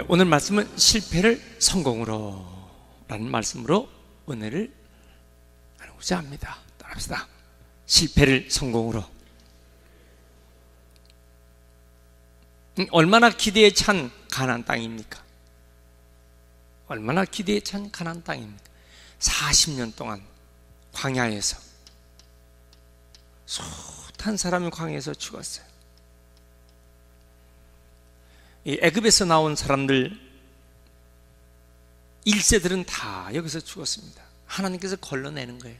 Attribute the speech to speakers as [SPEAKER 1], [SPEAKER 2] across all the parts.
[SPEAKER 1] 오늘 말씀은 실패를 성공으로 라는 말씀으로 은혜를 나누고자 합니다. 따라합시다. 실패를 성공으로. 얼마나 기대에 찬 가나안 땅입니까? 얼마나 기대에 찬 가나안 땅입니까? 40년 동안 광야에서 숱한 사람이 광야에서 죽었어요. 이 애굽에서 나온 사람들 1세들은 다 여기서 죽었습니다. 하나님께서 걸러내는 거예요.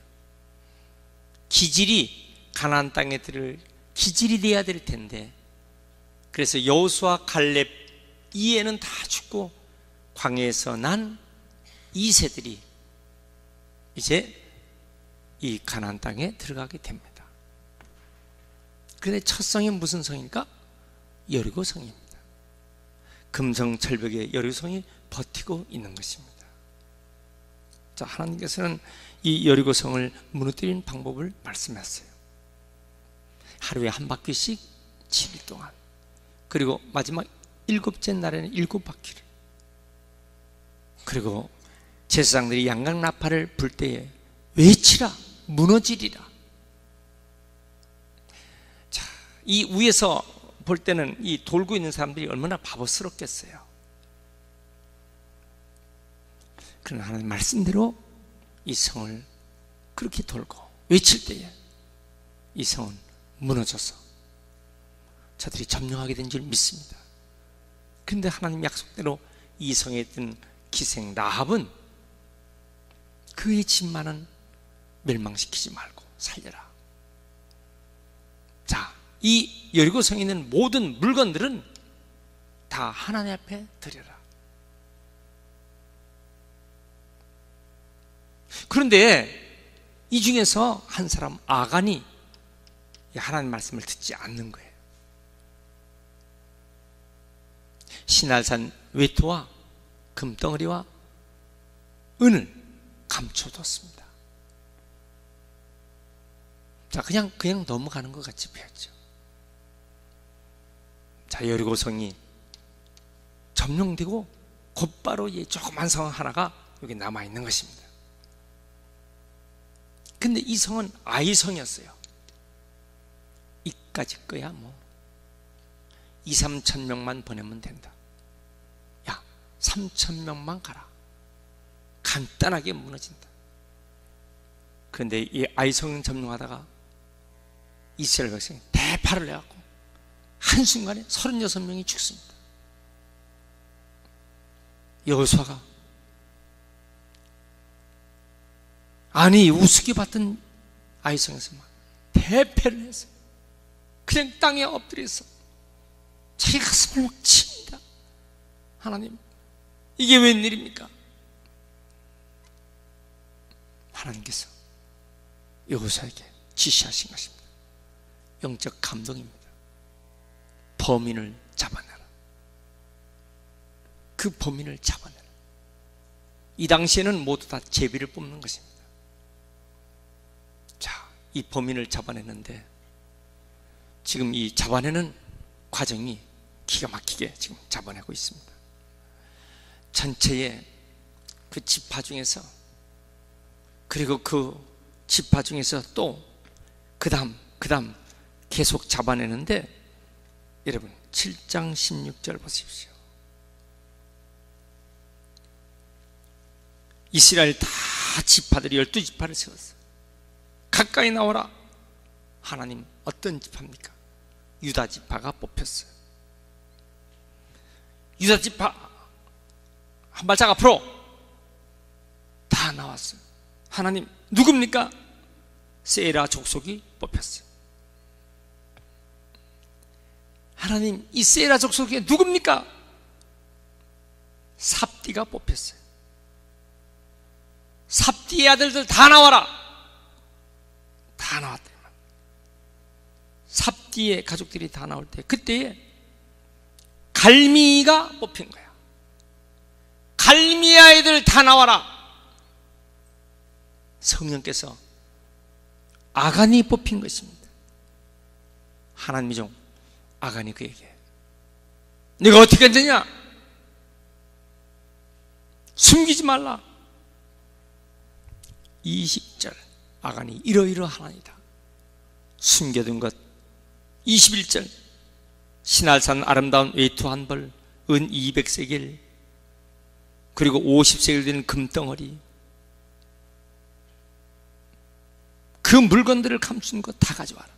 [SPEAKER 1] 기질이 가나안 땅에 들을 기질이 돼야 될 텐데, 그래서 여호수아 갈렙 이에는 다 죽고 광야에서 난 2세들이 이제 이 가나안 땅에 들어가게 됩니다. 그런데 첫 성이 무슨 성입니까? 여리고 성입니다. 금성철벽의 여리고성이 버티고 있는 것입니다. 자, 하나님께서는 이 여리고성을 무너뜨리는 방법을 말씀하셨어요. 하루에 한 바퀴씩 7일 동안, 그리고 마지막 7째 날에는 7바퀴를, 그리고 제사장들이 양각 나팔을 불 때에 외치라, 무너지리라. 자, 이 위에서 볼 때는 이 돌고 있는 사람들이 얼마나 바보스럽겠어요. 그러나 하나님 말씀대로 이 성을 그렇게 돌고 외칠 때에 이 성은 무너져서 저들이 점령하게 된 줄 믿습니다. 그런데 하나님 약속대로 이 성에 있던 기생 라합은 그의 집만은 멸망시키지 말고 살려라. 자, 이 여리고성에 있는 모든 물건들은 다 하나님 앞에 드려라. 그런데 이 중에서 한 사람 아간이 하나님 말씀을 듣지 않는 거예요. 시날산 외투와 금덩어리와 은을 감춰뒀습니다. 자, 그냥 넘어가는 것 같이 보였죠. 자, 여리고성이 점령되고 곧바로 이 조그만 성 하나가 여기 남아있는 것입니다. 근데 이 성은 아이성이었어요. 이까지 거야 뭐 2-3천 명만 보내면 된다. 야, 3천 명만 가라. 간단하게 무너진다. 그런데 이 아이성을 점령하다가 이스라엘 백성이 대파를 내갖고 한순간에 36명이 죽습니다. 여호수아가 아니 우습게 봤던 아이성에서 막 대패를 해서 그냥 땅에 엎드려서 자기 가슴을 막 칩니다. 하나님, 이게 웬일입니까? 하나님께서 여호수아에게 지시하신 것입니다. 영적 감동입니다. 범인을 잡아내라. 그 범인을 잡아내라. 이 당시에는 모두 다 제비를 뽑는 것입니다. 자, 이 범인을 잡아내는데 지금 이 잡아내는 과정이 기가 막히게 지금 잡아내고 있습니다. 전체의 그 지파 중에서, 그리고 그 지파 중에서 또 그 다음 계속 잡아내는데, 여러분 7장 16절 보십시오. 이스라엘 다 지파들이 12지파를 세웠어요. 가까이 나오라. 하나님 어떤 지파입니까? 유다 지파가 뽑혔어요. 유다 지파 한 발짝 앞으로 다 나왔어요. 하나님 누굽니까? 세라 족속이 뽑혔어요. 하나님, 이 세라 족속이 누굽니까? 삽디가 뽑혔어요. 삽디의 아들들 다 나와라. 다 나왔다. 삽디의 가족들이 다 나올 때, 그때에 갈미가 뽑힌 거야. 갈미의 아이들 다 나와라. 성령께서 아간이 뽑힌 것입니다. 하나님이 좀 아간이 그에게, 네가 어떻게 했느냐? 숨기지 말라. 20절 아간이 이러이러하나이다. 숨겨둔 것. 21절 신할산 아름다운 외투 한 벌, 은 200세겔, 그리고 50세겔 되는 금덩어리, 그 물건들을 감춘 것 다 가져와라.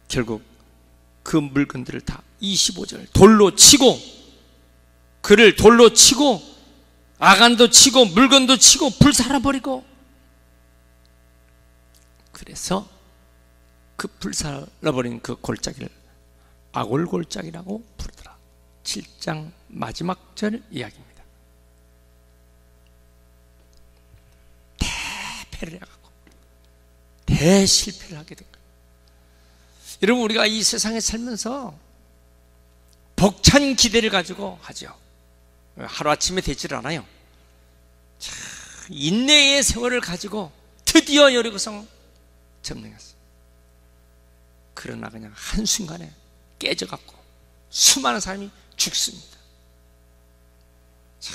[SPEAKER 1] 결국 그 물건들을 다 25절 돌로 치고, 그를 돌로 치고, 아간도 치고, 물건도 치고, 불살라버리고, 그래서 그 불살라버린 그 골짜기를 아골골짜기라고 부르더라. 7장 마지막 절 이야기입니다. 대패를 해가고 대실패를 하게 된 거예요. 여러분, 우리가 이 세상에 살면서 벅찬 기대를 가지고 하죠. 하루아침에 되질 않아요. 자, 인내의 세월을 가지고 드디어 여리고성 점령했어요. 그러나 그냥 한순간에 깨져갖고 수많은 사람이 죽습니다. 자,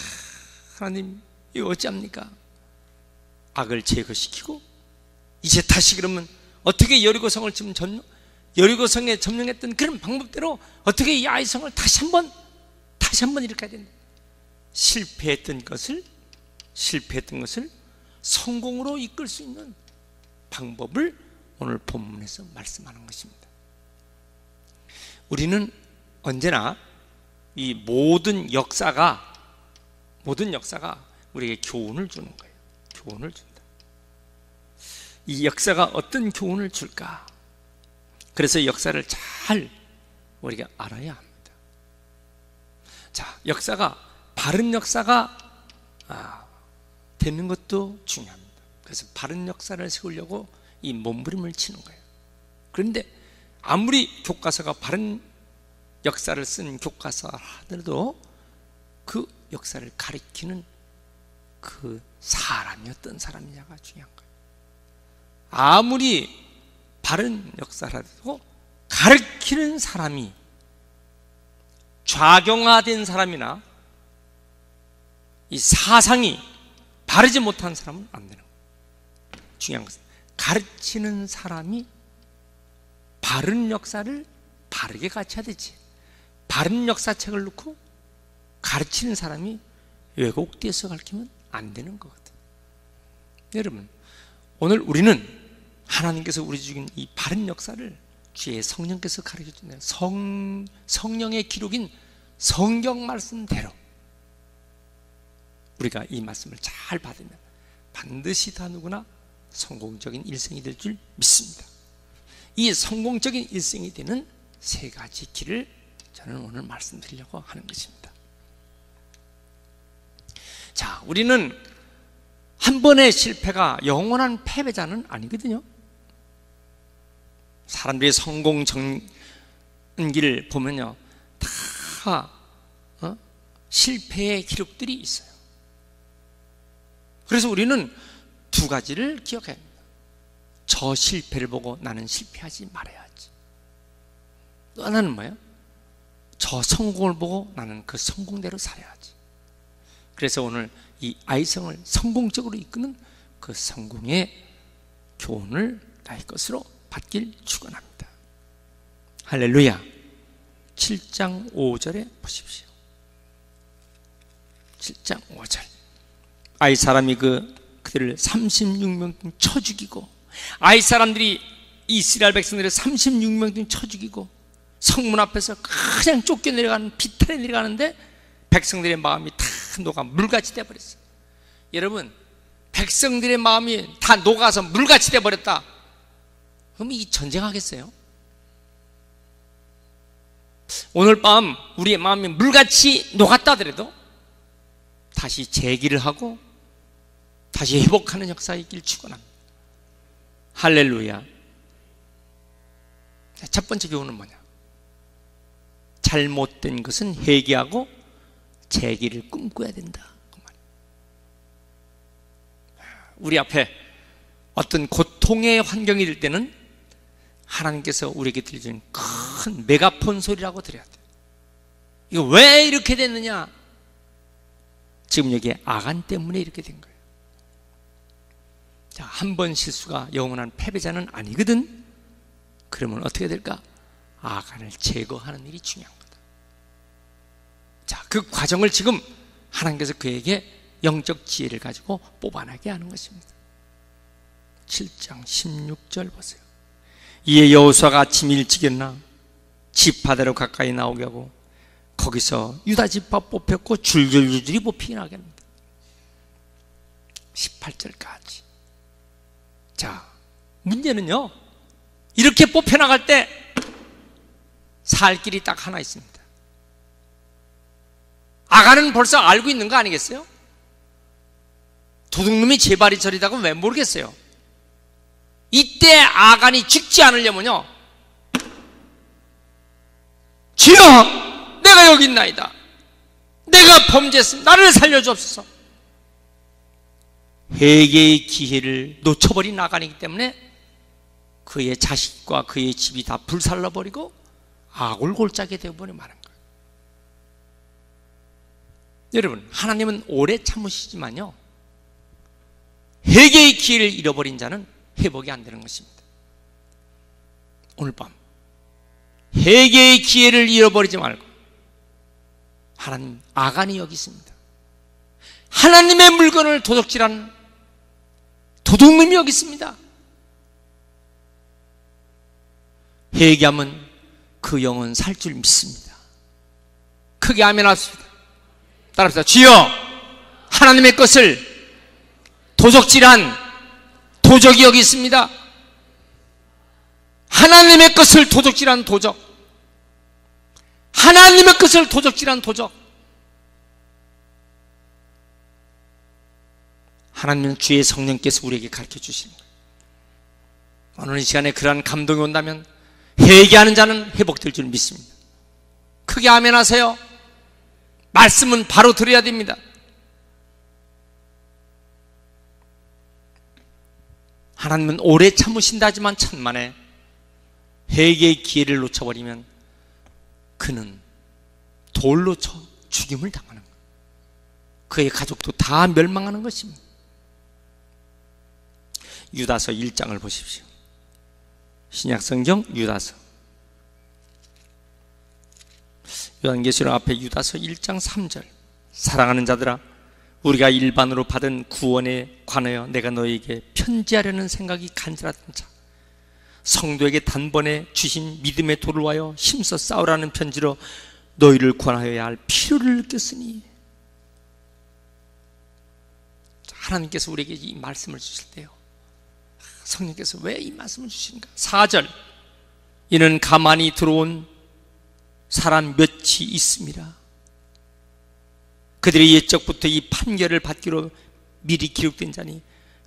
[SPEAKER 1] 하나님, 이거 어찌합니까? 악을 제거시키고 이제 다시 그러면 어떻게 여리고성을 지금 여리고성에 점령했던 그런 방법대로 어떻게 이 아이성을 다시 한번 일으켜야 된다. 실패했던 것을 성공으로 이끌 수 있는 방법을 오늘 본문에서 말씀하는 것입니다. 우리는 언제나 이 모든 역사가 우리에게 교훈을 주는 거예요. 교훈을 준다. 이 역사가 어떤 교훈을 줄까? 그래서 역사를 잘 우리가 알아야 합니다. 자, 역사가 바른 역사가 되는 것도 중요합니다. 그래서 바른 역사를 세우려고 이 몸부림을 치는 거예요. 그런데 아무리 교과서가 바른 역사를 쓴 교과서라 하더라도 그 역사를 가리키는 그 사람이 어떤 사람이냐가 중요한 거예요. 아무리 바른 역사라도 가리키는 사람이 좌경화된 사람이나 이 사상이 바르지 못한 사람은 안 되는 거예요. 중요한 것은 가르치는 사람이 바른 역사를 바르게 가르쳐야 되지. 바른 역사책을 놓고 가르치는 사람이 왜곡돼서 가르치면 안 되는 거거든. 여러분, 오늘 우리는 하나님께서 우리 주신 이 바른 역사를 주의 성령께서 가르쳐 주는 성령의 기록인 성경 말씀대로 우리가 이 말씀을 잘 받으면 반드시 다 누구나 성공적인 일생이 될 줄 믿습니다. 이 성공적인 일생이 되는 세 가지 길을 저는 오늘 말씀드리려고 하는 것입니다. 자, 우리는 한 번의 실패가 영원한 패배자는 아니거든요. 사람들이 성공 전기를 보면요, 다 실패의 기록들이 있어요. 그래서 우리는 두 가지를 기억해야 합니다. 저 실패를 보고 나는 실패하지 말아야지. 또 하나는 뭐예요? 저 성공을 보고 나는 그 성공대로 살아야지. 그래서 오늘 이 아이성을 성공적으로 이끄는 그 성공의 교훈을 나의 것으로 받길 축원합니다. 할렐루야. 7장 5절에 보십시오. 7장 5절. 아이 사람이 그들을 36명쯤 쳐 죽이고, 아이 사람들이 이스라엘 백성들을 36명쯤 쳐 죽이고 성문 앞에서 그냥 쫓겨내려가는, 비탈에 내려가는데 백성들의 마음이 다 녹아 물같이 돼버렸어요. 여러분, 백성들의 마음이 다 녹아서 물같이 돼버렸다. 그럼 이 전쟁하겠어요? 오늘 밤 우리의 마음이 물같이 녹았다 하더라도 다시 재기를 하고 다시 회복하는 역사가 있길 축원합니다. 할렐루야. 첫 번째 교훈은 뭐냐? 잘못된 것은 회개하고 재기를 꿈꿔야 된다. 우리 앞에 어떤 고통의 환경이 될 때는 하나님께서 우리에게 들려주는 큰 메가폰 소리라고 드려야 돼요. 이거 왜 이렇게 됐느냐? 지금 여기에 아간 때문에 이렇게 된 거예요. 자, 한 번 실수가 영원한 패배자는 아니거든. 그러면 어떻게 될까? 아간을 제거하는 일이 중요한 거다. 자, 그 과정을 지금 하나님께서 그에게 영적 지혜를 가지고 뽑아내게 하는 것입니다. 7장 16절 보세요. 이에 여호수아가 아침 일찍 일어나 지파대로 가까이 나오게 하고 거기서 유다 지파 뽑혔고 줄줄줄줄이 뽑히게 하겠습니다. 18절까지. 자, 문제는요, 이렇게 뽑혀나갈 때 살 길이 딱 하나 있습니다. 아간은 벌써 알고 있는 거 아니겠어요? 도둑놈이 제 발이 저리다고 왜 모르겠어요? 이때 아간이 죽지 않으려면요, 주여, 내가 여기 있나이다. 내가 범죄했습니다. 나를 살려주옵소서. 회개의 기회를 놓쳐버린 아간이기 때문에 그의 자식과 그의 집이 다 불살라버리고 아골골짜기 되어버려 마는 거예요. 여러분, 하나님은 오래 참으시지만요, 회개의 기회를 잃어버린 자는 회복이 안 되는 것입니다. 오늘 밤 회개의 기회를 잃어버리지 말고, 하나님 아간이 여기 있습니다. 하나님의 물건을 도둑질한 도둑놈이 여기 있습니다. 회개하면 그 영은 살 줄 믿습니다. 크게 아멘 하십시다. 따라합시다. 주여, 하나님의 것을 도적질한 도적이 여기 있습니다. 하나님의 것을 도적질한 도적, 하나님의 것을 도적질한 도적. 하나님은 주의 성령께서 우리에게 가르쳐 주시는 거예요. 오늘 이 시간에 그러한 감동이 온다면 회개하는 자는 회복될 줄 믿습니다. 크게 아멘 하세요. 말씀은 바로 들어야 됩니다. 하나님은 오래 참으신다 하지만 천만에 회개의 기회를 놓쳐버리면 그는 돌로 쳐 죽임을 당하는 거예요. 그의 가족도 다 멸망하는 것입니다. 유다서 1장을 보십시오. 신약성경 유다서, 요한계시록 앞에 유다서 1장 3절. 사랑하는 자들아, 우리가 일반으로 받은 구원에 관하여 내가 너에게 편지하려는 생각이 간절하던 자, 성도에게 단번에 주신 믿음의 돌을 와여 힘써 싸우라는 편지로 너희를 권하여야 할 필요를 느꼈으니. 하나님께서 우리에게 이 말씀을 주실 때요, 성령께서 왜 이 말씀을 주시는가? 4절. 이는 가만히 들어온 사람 몇이 있습니다. 그들이 옛적부터 이 판결을 받기로 미리 기록된 자니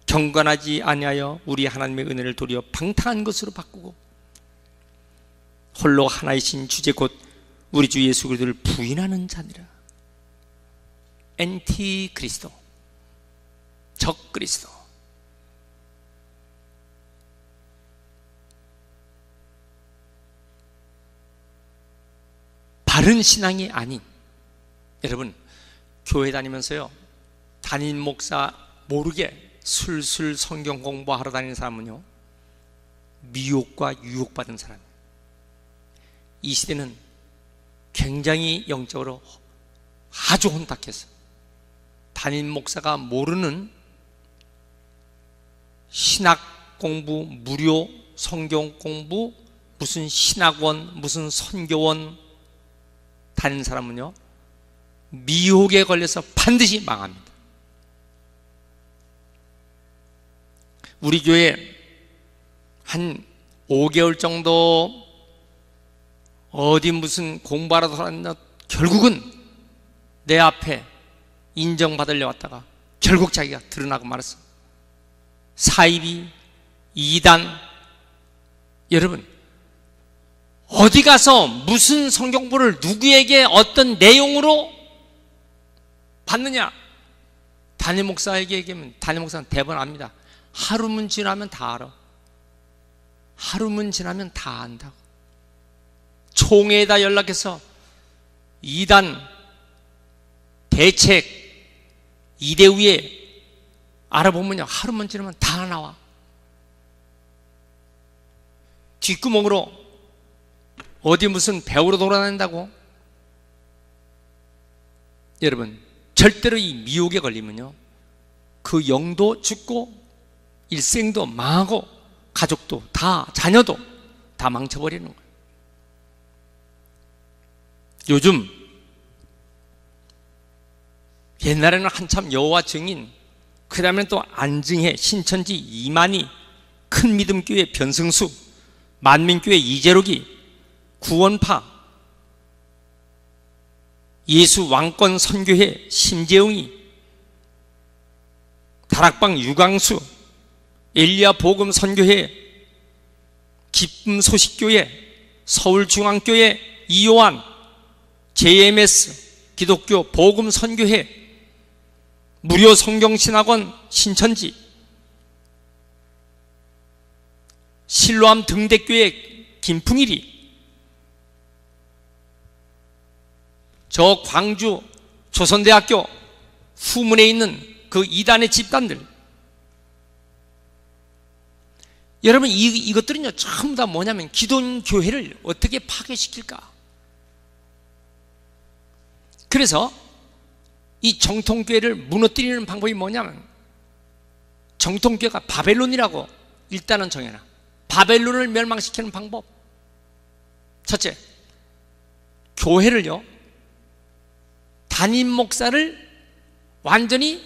[SPEAKER 1] 경건하지 아니하여 우리 하나님의 은혜를 도리어 방탕한 것으로 바꾸고 홀로 하나이신 주제 곧 우리 주 예수 그리스도를 부인하는 자니라. 엔티 그리스도, 적 그리스도. 바른 신앙이 아닌, 여러분 교회 다니면서요, 담임 목사 모르게 술술 성경 공부하러 다니는 사람은요, 미혹과 유혹받은 사람이에요. 이 시대는 굉장히 영적으로 아주 혼탁해서 담임 목사가 모르는 신학 공부, 무료 성경 공부, 무슨 신학원, 무슨 선교원 다니는 사람은요, 미혹에 걸려서 반드시 망합니다. 우리 교회 한 5개월 정도 어디 무슨 공부하러 다녔나, 결국은 내 앞에 인정받으려 왔다가 결국 자기가 드러나고 말았어. 사이비, 이단. 여러분, 어디 가서 무슨 성경부를 누구에게 어떤 내용으로 받느냐? 담임 목사에게 얘기하면 담임 목사는 대번 압니다. 하루만 지나면 다 알아. 하루만 지나면 다 안다고. 총회에다 연락해서 이단 대책 이대 위에 알아보면요, 하루만 지나면 다 나와. 뒷구멍으로 어디 무슨 배우로 돌아다닌다고? 여러분, 절대로 이 미혹에 걸리면요, 그 영도 죽고 일생도 망하고 가족도 다, 자녀도 다 망쳐버리는 거예요. 요즘 옛날에는 한참 여호와 증인, 그 다음에 또 안증회, 신천지 이만희, 큰믿음교회 변승수, 만민교회 이재록이, 구원파, 예수 왕권 선교회 심재웅이, 다락방 유광수, 엘리야 복음 선교회, 기쁨 소식교회, 서울중앙교회 이요한, JMS 기독교 복음 선교회, 무료 성경신학원 신천지, 실로암 등대교회 김풍일이, 저 광주 조선대학교 후문에 있는 그 이단의 집단들, 여러분, 이것들은요 전부 다 뭐냐면 기독교회를 어떻게 파괴시킬까. 그래서 이 정통교회를 무너뜨리는 방법이 뭐냐면, 정통교회가 바벨론이라고 일단은 정해놔. 바벨론을 멸망시키는 방법, 첫째, 교회를요, 담임 목사를 완전히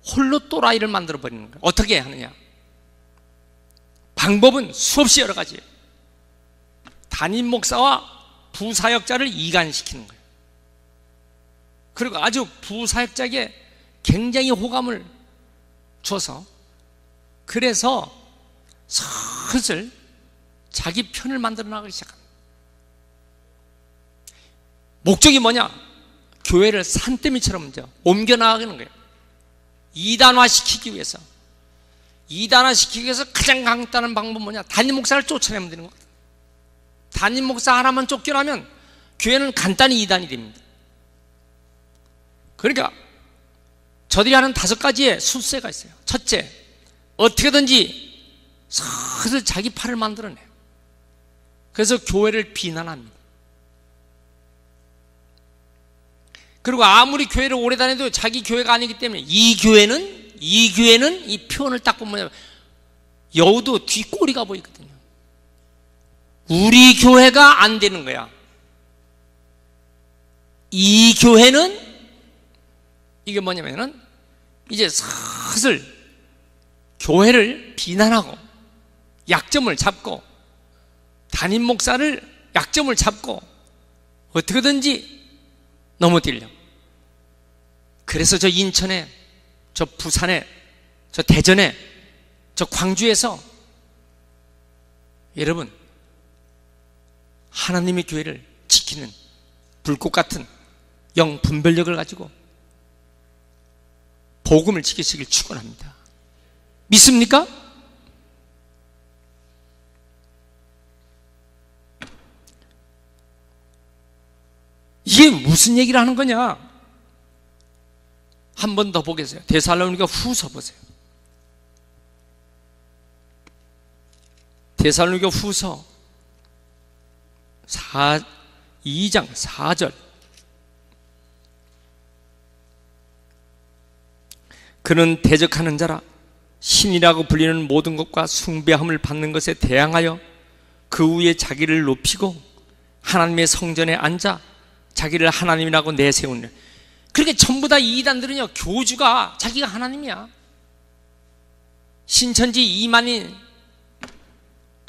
[SPEAKER 1] 홀로 또라이를 만들어 버리는 거예요. 어떻게 하느냐? 방법은 수없이 여러 가지예요. 담임 목사와 부사역자를 이간시키는 거예요. 그리고 아주 부사역자에게 굉장히 호감을 줘서, 그래서 슬슬 자기 편을 만들어 나가기 시작합니다. 목적이 뭐냐? 교회를 산더미처럼 이제 옮겨 나가는 거예요. 이단화시키기 위해서. 이단화시키기 위해서 가장 강력한 방법은 뭐냐? 담임 목사를 쫓아내면 되는 거거든요. 담임 목사 하나만 쫓겨나면 교회는 간단히 이단이 됩니다. 그러니까 저들이 하는 5가지의 술세가 있어요. 첫째, 어떻게든지 슬슬 자기 팔을 만들어내요. 그래서 교회를 비난합니다. 그리고 아무리 교회를 오래 다녀도 자기 교회가 아니기 때문에 이 교회는 이 표현을 딱 보면 여우도 뒷꼬리가 보이거든요. 우리 교회가 안 되는 거야. 이 교회는, 이게 뭐냐면은 이제 슬슬 교회를 비난하고 약점을 잡고 담임 목사를 약점을 잡고 어떻게든지 넘어뜨리려고. 그래서 저 인천에, 저 부산에, 저 대전에, 저 광주에서 여러분, 하나님의 교회를 지키는 불꽃 같은 영 분별력을 가지고 복음을 지키시길 축원합니다. 믿습니까? 이게 무슨 얘기를 하는 거냐? 한 번 더 보겠어요. 데살로니가 후서 보세요. 데살로니가 후서 2장 4절. 그는 대적하는 자라 신이라고 불리는 모든 것과 숭배함을 받는 것에 대항하여 그 위에 자기를 높이고 하나님의 성전에 앉아 자기를 하나님이라고 내세우는. 그렇게 전부 다 이단들은요, 교주가 자기가 하나님이야. 신천지 이만희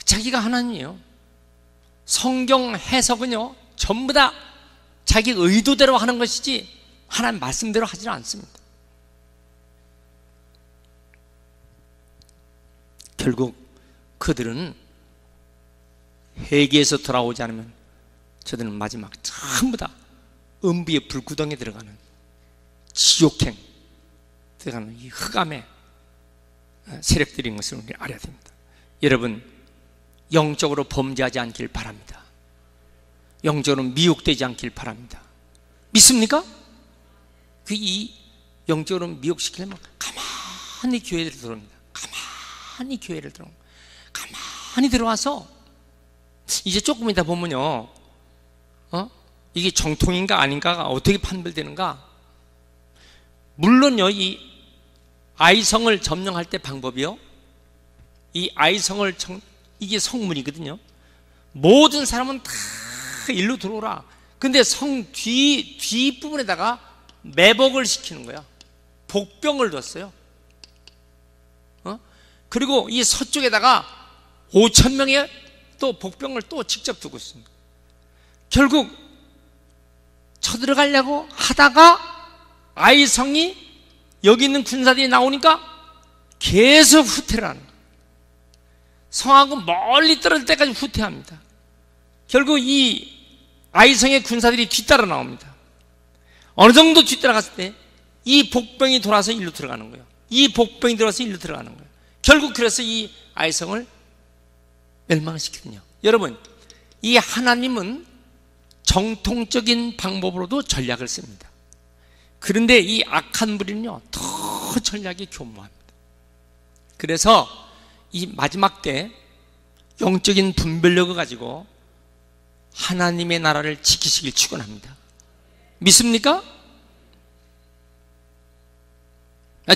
[SPEAKER 1] 자기가 하나님이에요. 성경 해석은요 전부 다 자기 의도대로 하는 것이지 하나님 말씀대로 하지 않습니다. 결국 그들은 회개에서 돌아오지 않으면 저들은 마지막 전부 다 음부의 불구덩이에 들어가는 지옥행 들어가는 이 흑암의 세력들인 것을 우리가 알아야 됩니다. 여러분, 영적으로 범죄하지 않길 바랍니다. 영적으로 미혹되지 않길 바랍니다. 믿습니까? 이 영적으로 미혹시키려면 가만히 교회를 들어옵니다. 가만히 교회를 들어옵니다. 가만히 들어와서 이제 조금 이따 보면요, 이게 정통인가 아닌가가 어떻게 판별되는가. 물론요, 이 아이성을 점령할 때 방법이요, 이 아이성을 이게 성문이거든요. 모든 사람은 다 일로 들어오라. 근데 성 뒷부분에다가 매복을 시키는 거야. 복병을 뒀어요. 그리고 이 서쪽에다가 5,000명의 또 복병을 또 직접 두고 있습니다. 결국 쳐들어가려고 하다가 아이성이 여기 있는 군사들이 나오니까 계속 후퇴를 하는 거예요. 성하고 멀리 떨어질 때까지 후퇴합니다. 결국 이 아이성의 군사들이 뒤따라 나옵니다. 어느 정도 뒤따라갔을 때 이 복병이 돌아서 일로 들어가는 거예요. 이 복병이 들어와서 일로 들어가는 거예요. 결국 그래서 이 아이성을 멸망시키거든요. 여러분, 이 하나님은 정통적인 방법으로도 전략을 씁니다. 그런데 이 악한 무리는요, 더 전략이 교묘합니다. 그래서 이 마지막 때 영적인 분별력을 가지고 하나님의 나라를 지키시길 축원합니다. 믿습니까?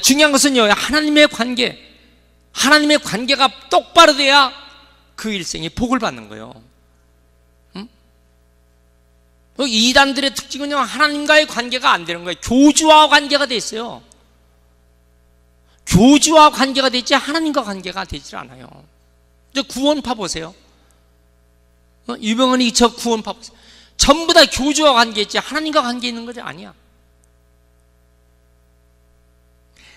[SPEAKER 1] 중요한 것은요, 하나님의 관계가 똑바로 돼야 그 일생이 복을 받는 거예요. 이단들의 특징은요, 하나님과의 관계가 안 되는 거예요. 교주와 관계가 돼 있어요. 교주와 관계가 되지 하나님과 관계가 되질 않아요. 구원파 보세요. 유병헌이 저 구원파 보세요. 전부 다 교주와 관계있지 하나님과 관계 있는 것이 아니야.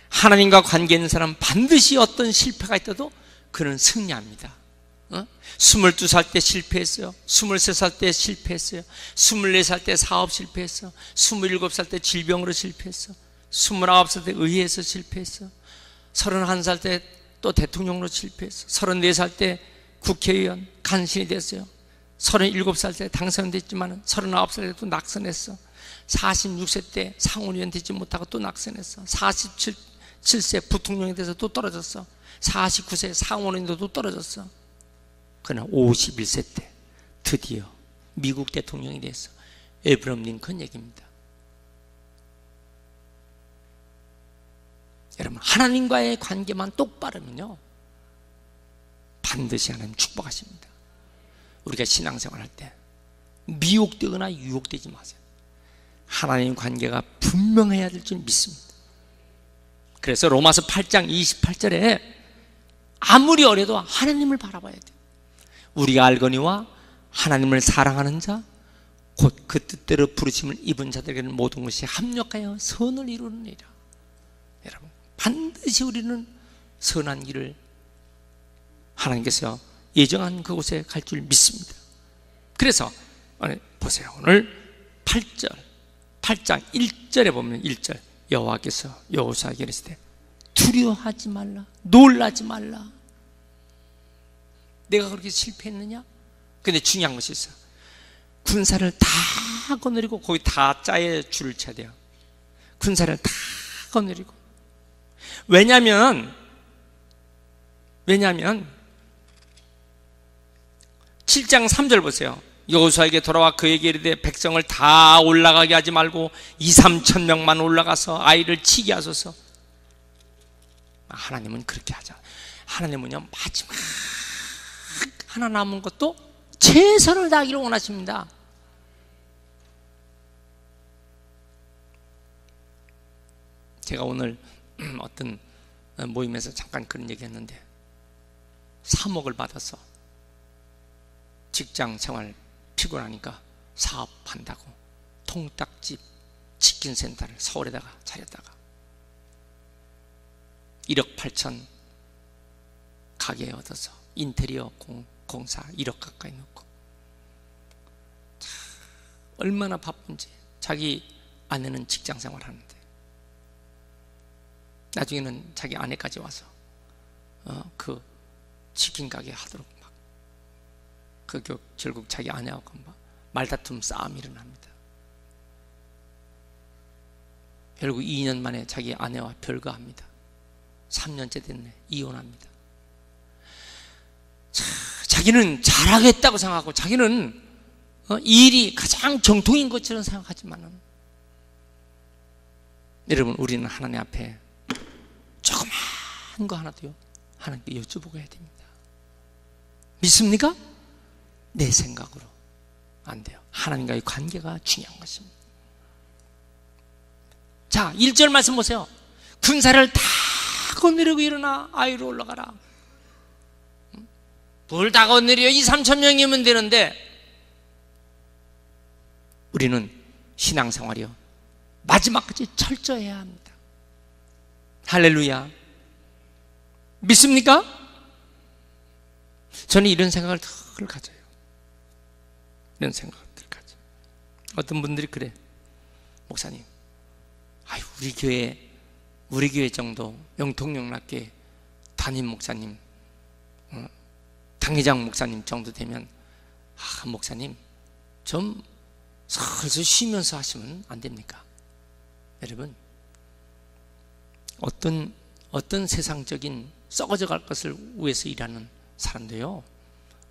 [SPEAKER 1] 하나님과 관계 있는 사람은 반드시 어떤 실패가 있어도 그는 승리합니다. 22살 때 실패했어요. 23살 때 실패했어요. 24살 때 사업 실패했어. 27살 때 질병으로 실패했어. 29살 때 의회에서 실패했어. 31살 때 또 대통령으로 실패했어. 34살 때 국회의원 간신이 됐어요. 37살 때 당선됐지만 39살 때 또 낙선했어. 46세 때 상원의원 되지 못하고 또 낙선했어. 47세 부통령이 돼서 또 떨어졌어. 49세 상원의원도 또 떨어졌어. 그러나 51세 때 드디어 미국 대통령이 됐어. 에브럼 링컨 얘기입니다. 여러분, 하나님과의 관계만 똑바르면요, 반드시 하나님 축복하십니다. 우리가 신앙생활 할 때 미혹되거나 유혹되지 마세요. 하나님 관계가 분명해야 될 줄 믿습니다. 그래서 로마서 8장 28절에 아무리 어려도 하나님을 바라봐야 돼요. 우리가 알거니와 하나님을 사랑하는 자 곧 그 뜻대로 부르심을 입은 자들에게는 모든 것이 합력하여 선을 이루느니라. 여러분, 반드시 우리는 선한 길을 하나님께서 예정한 그곳에 갈 줄 믿습니다. 그래서 보세요. 오늘 8장 1절에 보면 1절 여호와께서 여호수아에게 이르시되 두려워하지 말라, 놀라지 말라. 내가 그렇게 실패했느냐? 근데 중요한 것이 있어요. 군사를 다 거느리고 거기 다 짜에 줄을 쳐야 돼요. 군사를 다 거느리고. 왜냐하면 7장 3절 보세요. 여호수아에게 돌아와 그에게 이르되 백성을 다 올라가게 하지 말고 2-3천 명만 올라가서 아이를 치게 하소서. 하나님은 그렇게 하자. 하나님은요, 마지막 하나 남은 것도 최선을 다하기를 원하십니다. 제가 오늘 어떤 모임에서 잠깐 그런 얘기 했는데, 3억을 받아서 직장 생활 피곤하니까 사업한다고 통닭집 치킨센터를 서울에다가 차렸다가 1억 8천 가게에 얻어서 인테리어 공사 1억 가까이 넣고, 얼마나 바쁜지. 자기 아내는 직장 생활 하는데 나중에는 자기 아내까지 와서 그 치킨 가게 하도록 막 결국 자기 아내하고 막 말다툼 싸움이 일어납니다. 결국 2년 만에 자기 아내와 별거합니다. 3년째 됐네. 이혼합니다. 자기는 잘하겠다고 생각하고 자기는 이 일이 가장 정통인 것처럼 생각하지만은, 여러분, 우리는 하나님 앞에 조그만 거 하나도요 하나님께 여쭤보고 해야 됩니다. 믿습니까? 내 생각으로 안 돼요. 하나님과의 관계가 중요한 것입니다. 자, 1절 말씀 보세요. 군사를 다 거느리고 일어나 아이로 올라가라. 뭘 다 거느려? 2~3천 명이면 되는데, 우리는 신앙생활이요 마지막까지 철저해야 합니다. 할렐루야. 믿습니까? 저는 이런 생각을 늘 가져요. 이런 생각을 늘 가져요. 어떤 분들이 그래, 목사님, 아유, 우리 교회 정도 영통영락교회 담임 목사님, 당회장 목사님 정도 되면, 목사님 좀 슬슬 쉬면서 하시면 안 됩니까? 여러분, 어떤 세상적인 썩어져 갈 것을 위해서 일하는 사람도요,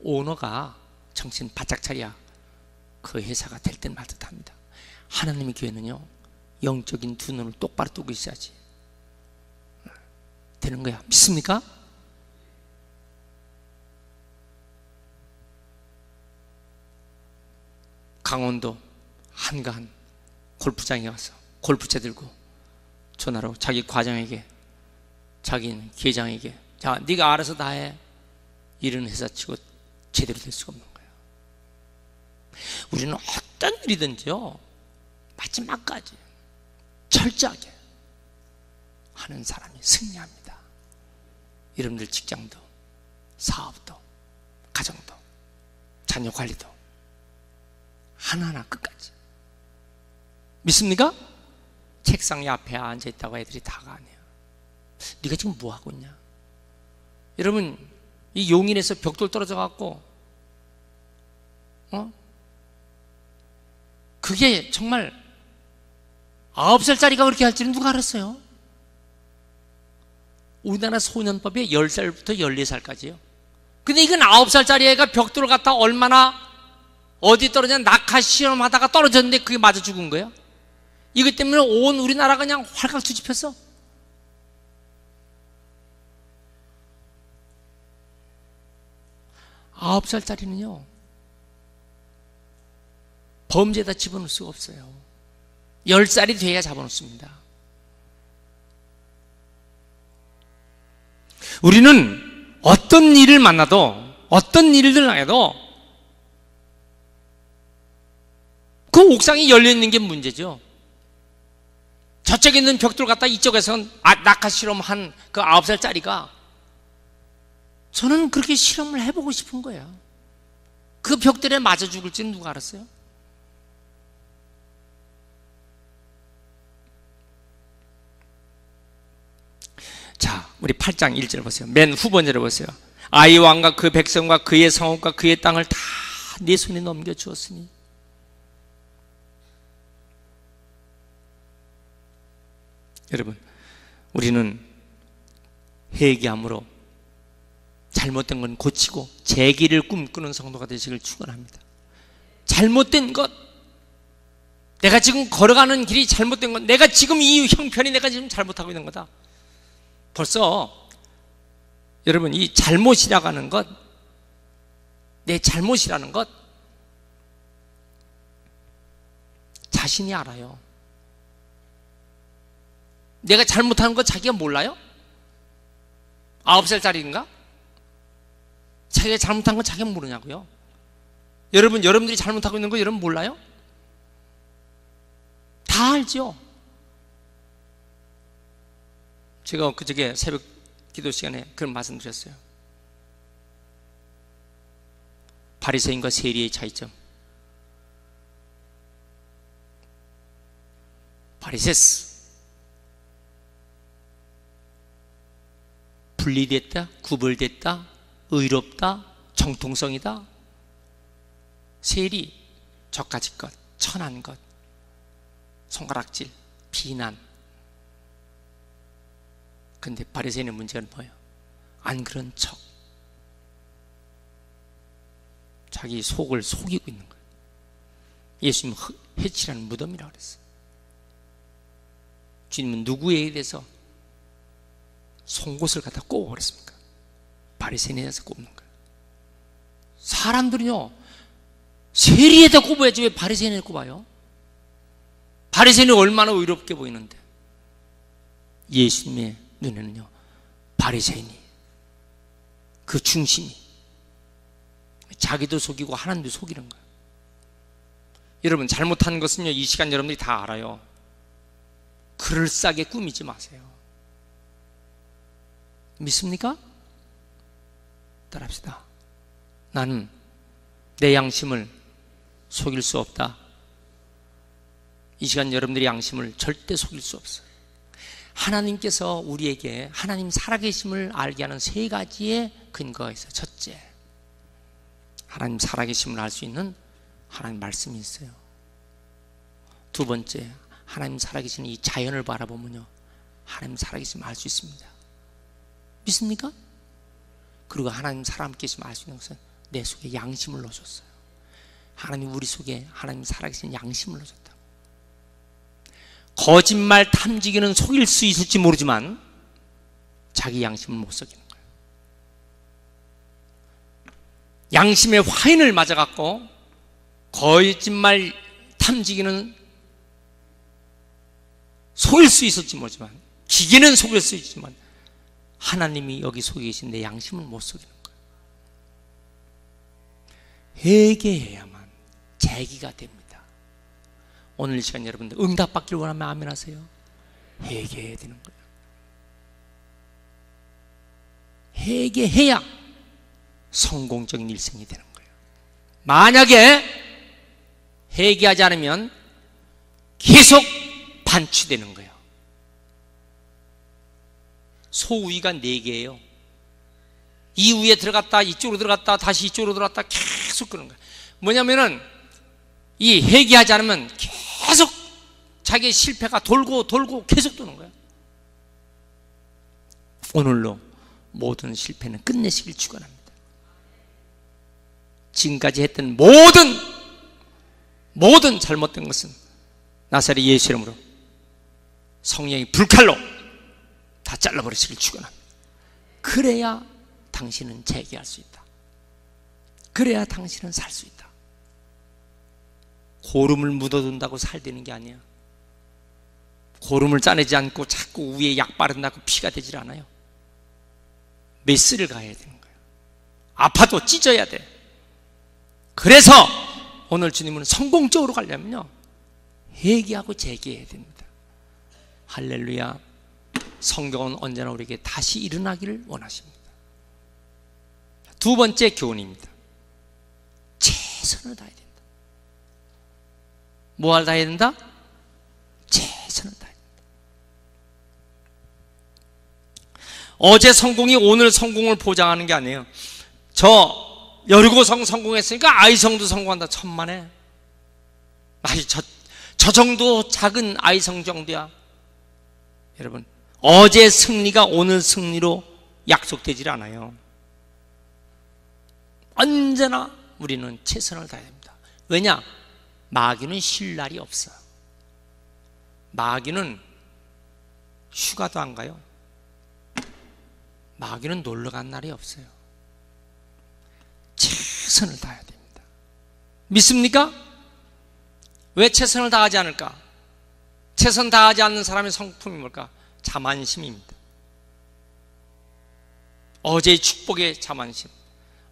[SPEAKER 1] 오너가 정신 바짝 차려야 그 회사가 될 땐 말듯합니다. 하나님의 교회는요, 영적인 두 눈을 똑바로 뜨고 있어야지 되는 거야. 믿습니까? 강원도 한가한 골프장에 가서 골프채 들고 전화로 자기 과장에게, 자기는 계장에게, 자, 네가 알아서 다 해. 이런 회사 치고 제대로 될 수가 없는 거예요. 우리는 어떤 일이든지요 마지막까지 철저하게 하는 사람이 승리합니다. 여러분들 직장도, 사업도, 가정도, 자녀 관리도 하나하나 끝까지. 믿습니까? 책상 옆에 앉아있다고 애들이 다 가네요. 네가 지금 뭐하고 있냐? 여러분, 이 용인에서 벽돌 떨어져 갖고 그게 정말 9살짜리가 그렇게 할 줄은 누가 알았어요? 우리나라 소년법에 10살부터 14살까지요. 근데 이건 9살짜리 애가 벽돌을 갖다 얼마나 어디 떨어지냐, 낙하 시험하다가 떨어졌는데 그게 맞아 죽은 거예요. 이것 때문에 온 우리나라가 그냥 활강 뒤집혔어. 아홉 살짜리는요 범죄에다 집어넣을 수가 없어요. 10살이 돼야 잡아놓습니다. 우리는 어떤 일을 만나도, 어떤 일을 당해도 그 옥상이 열려있는 게 문제죠. 저쪽에 있는 벽돌 갖다 이쪽에서 낙하 실험한 그 9살짜리가, 저는 그렇게 실험을 해보고 싶은 거예요. 그 벽돌에 맞아 죽을지는 누가 알았어요? 자, 우리 8장 1절 보세요. 맨 후번째로 보세요. 아이 왕과 그 백성과 그의 성읍과 그의 땅을 다 네 손에 넘겨주었으니. 여러분, 우리는 회개함으로 잘못된 건 고치고 재기를 꿈꾸는 성도가 되시길 축원합니다. 잘못된 것, 내가 지금 걸어가는 길이 잘못된 것, 내가 지금 이 형편이 내가 지금 잘못하고 있는 거다. 벌써 여러분, 이 잘못이라고 하는 것, 내 잘못이라는 것 자신이 알아요. 내가 잘못하는 거 자기가 몰라요? 9살짜리인가? 자기가 잘못한 거 자기가 모르냐고요? 여러분들이 잘못하고 있는 거 여러분 몰라요? 다 알죠? 제가 그저께 새벽 기도 시간에 그런 말씀 드렸어요. 바리새인과 세리의 차이점. 바리세스, 분리됐다, 구별됐다, 의롭다, 정통성이다. 세리, 저까지 것, 천한 것, 손가락질, 비난, 근데 바리새인의 문제는 뭐예요? 안 그런 척, 자기 속을 속이고 있는 거예요. 예수님 해치라는 무덤이라고 그랬어요. 주님은 누구에 대해서 송곳을 갖다 꼽아버렸습니까? 바리새인에 대해서 꼽는 거예요. 사람들이요, 세리에다 꼽아야지 왜 바리새인에 꼽아요? 바리새인이 얼마나 의롭게 보이는데. 예수님의 눈에는요, 바리새인이, 그 중심이 자기도 속이고 하나님도 속이는 거예요. 여러분, 잘못한 것은요, 이 시간 여러분들이 다 알아요. 그럴싸하게 꾸미지 마세요. 믿습니까? 따라합시다. 나는 내 양심을 속일 수 없다. 이 시간 여러분들의 양심을 절대 속일 수 없어요. 하나님께서 우리에게 하나님 살아계심을 알게 하는 세 가지의 근거가 있어요. 첫째, 하나님 살아계심을 알 수 있는 하나님 말씀이 있어요. 두 번째, 하나님 살아계시는 이 자연을 바라보면요, 하나님 살아계심을 알 수 있습니다. 믿습니까? 그리고 하나님 살아계심을 알 수 있는 것은 내 속에 양심을 넣어줬어요. 하나님 우리 속에 하나님 살아계신 양심을 넣어줬다. 거짓말 탐지기는 속일 수 있을지 모르지만 자기 양심을 못 속이는 거예요. 양심의 화인을 맞아갖고 거짓말 탐지기는 속일 수 있을지 모르지만, 기계는 속일 수 있지만 하나님이 여기 속에 계신 내 양심을 못 속이는 거예요. 회개해야만 재기가 됩니다. 오늘 이 시간 여러분들 응답받기를 원하면 아멘 하세요. 회개해야 되는 거예요. 회개해야 성공적인 일생이 되는 거예요. 만약에 회개하지 않으면 계속 반추되는 거예요. 소우위가 4개예요. 이 우에 들어갔다 이쪽으로 들어갔다 다시 이쪽으로 들어갔다 계속 그런 거예요. 뭐냐면은 이 회개하지 않으면 계속 자기의 실패가 돌고 계속 도는 거예요. 오늘로 모든 실패는 끝내시길 축원합니다. 지금까지 했던 모든 잘못된 것은 나사렛 예수 이름으로 성령이 불칼로 다 잘라버리시길 축원합니다. 그래야 당신은 재기할 수 있다. 그래야 당신은 살 수 있다. 고름을 묻어둔다고 살되는 게 아니야. 고름을 짜내지 않고 자꾸 위에 약 바른다고 피가 되질 않아요. 메스를 가야 되는 거예요. 아파도 찢어야 돼. 그래서 오늘 주님은 성공적으로 가려면요, 회개하고 재개해야 됩니다. 할렐루야. 성경은 언제나 우리에게 다시 일어나기를 원하십니다. 두 번째 교훈입니다. 최선을 다해야 된다. 뭐 다해야 된다? 최선을 다해야 된다. 어제 성공이 오늘 성공을 보장하는 게 아니에요. 저 여리고성 성공했으니까 아이성도 성공한다. 천만에. 아니, 저 정도 작은 아이성 정도야. 여러분, 어제 승리가 오늘 승리로 약속되질 않아요. 언제나 우리는 최선을 다해야 됩니다. 왜냐? 마귀는 쉴 날이 없어요. 마귀는 휴가도 안 가요. 마귀는 놀러 간 날이 없어요. 최선을 다해야 됩니다. 믿습니까? 왜 최선을 다하지 않을까? 최선 다하지 않는 사람의 성품이 뭘까? 자만심입니다. 어제의 축복의 자만심,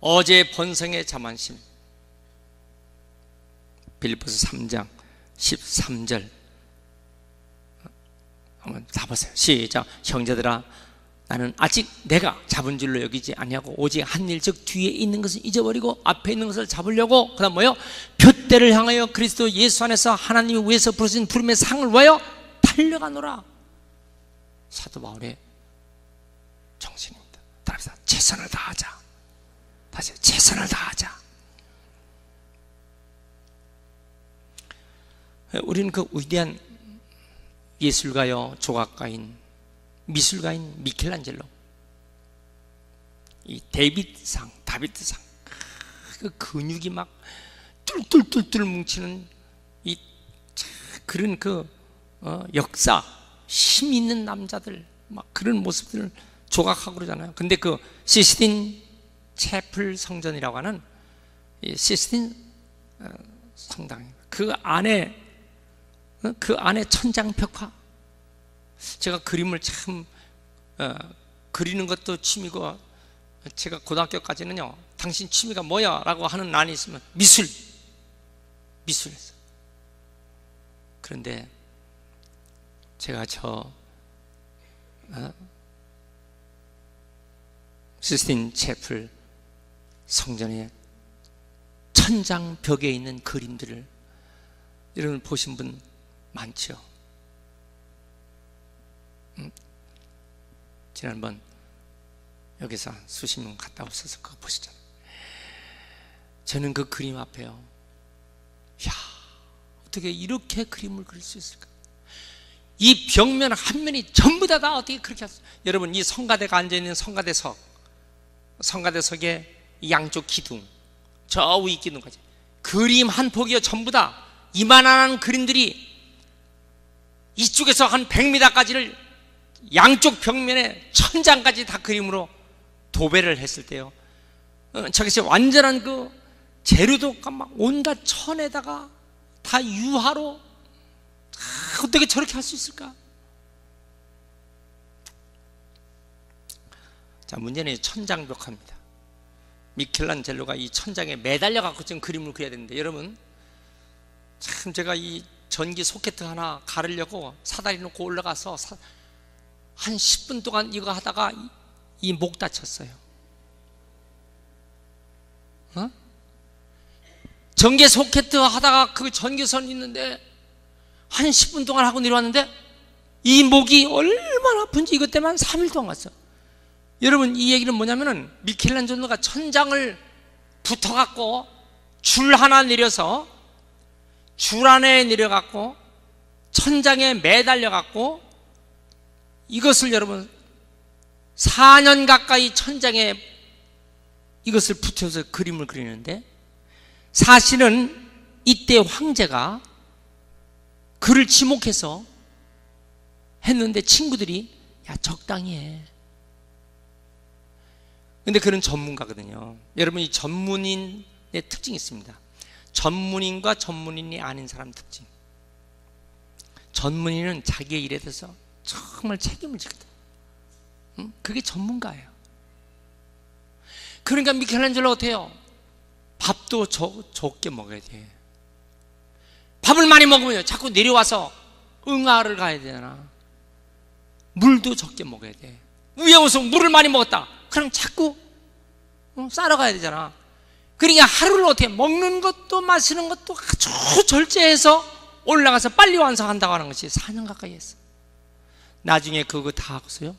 [SPEAKER 1] 어제의 번성의 자만심. 빌립보서 3장 13절 한번 다 보세요. 시작. 형제들아, 나는 아직 내가 잡은 줄로 여기지 아니하고 오직 한 일, 즉 뒤에 있는 것을 잊어버리고 앞에 있는 것을 잡으려고, 그 다음 뭐요? 표대를 향하여 그리스도 예수 안에서 하나님이 위에서 부르신 부름의 상을 위하여 달려가노라. 사도 바울의 정신입니다. 따라합시다. 최선을 다하자. 다시 최선을 다하자. 우리는 그 위대한 예술가요, 조각가인 미술가인 미켈란젤로, 이 다비드상, 그 근육이 막 뚫뚫뚫뚫 뭉치는 이 그런 그 역사, 힘 있는 남자들 막 그런 모습들을 조각하고 그러잖아요. 근데 그 시스틴 채플 성전이라고 하는 이 시스틴 성당, 그 안에 천장 벽화, 제가 그림을 참 그리는 것도 취미고, 제가 고등학교까지는요, 당신 취미가 뭐야? 라고 하는 난이 있으면 미술했어요. 그런데 제가 시스틴 채플 성전의 천장 벽에 있는 그림들을 여러분 보신 분 많죠? 지난번 여기서 수십 명 갔다 오셔서 그거 보시잖아요. 저는 그 그림 앞에요, 야, 어떻게 이렇게 그림을 그릴 수 있을까? 이 벽면 한 면이 전부 다 어떻게 그렇게 했어요? 여러분, 이 성가대가 앉아있는 성가대석의 양쪽 기둥, 저 위 기둥까지 그림 한 폭이요, 전부 다 이만한 그림들이 이쪽에서 한 100m까지를 양쪽 벽면에 천장까지 다 그림으로 도배를 했을 때요, 저기서 완전한 그 재료도가 막 온갖 천에다가 다 유화로, 어떻게 저렇게 할 수 있을까? 자, 문제는 천장 벽화입니다. 미켈란젤로가 이 천장에 매달려 갖고 지금 그림을 그려야 되는데, 여러분, 참 제가 이 전기 소켓 하나 가르려고 사다리 놓고 올라가서 한 10분 동안 이거 하다가 이 목 다쳤어요. 전기 소켓 하다가 그 전기선 있는데 한 10분 동안 하고 내려왔는데 이 목이 얼마나 아픈지 이것 때문에 한 3일 동안 갔어. 여러분, 이 얘기는 뭐냐면은 미켈란젤로가 천장을 붙어갖고 줄 하나 내려서 줄 안에 내려갖고 천장에 매달려갖고 이것을 여러분 4년 가까이 천장에 이것을 붙여서 그림을 그리는데, 사실은 이때 황제가 그를 지목해서 했는데 친구들이 야, 적당히 해. 근데 그는 전문가거든요. 여러분, 이 전문인의 특징이 있습니다. 전문인과 전문인이 아닌 사람 특징. 전문인은 자기의 일에 대해서 정말 책임을 지거든. 그게 전문가예요. 그러니까 미켈란젤로 어때요? 밥도 적게 먹어야 돼. 밥을 많이 먹으면 자꾸 내려와서 응아를 가야 되잖아. 물도 적게 먹어야 돼. 위에 와서 물을 많이 먹었다, 그럼 자꾸 싸러 가야 되잖아. 그러니까 하루를 어떻게 먹는 것도 마시는 것도 아주 절제해서 올라가서 빨리 완성한다고 하는 것이 4년 가까이 했어. 나중에 그거 다 하고서요,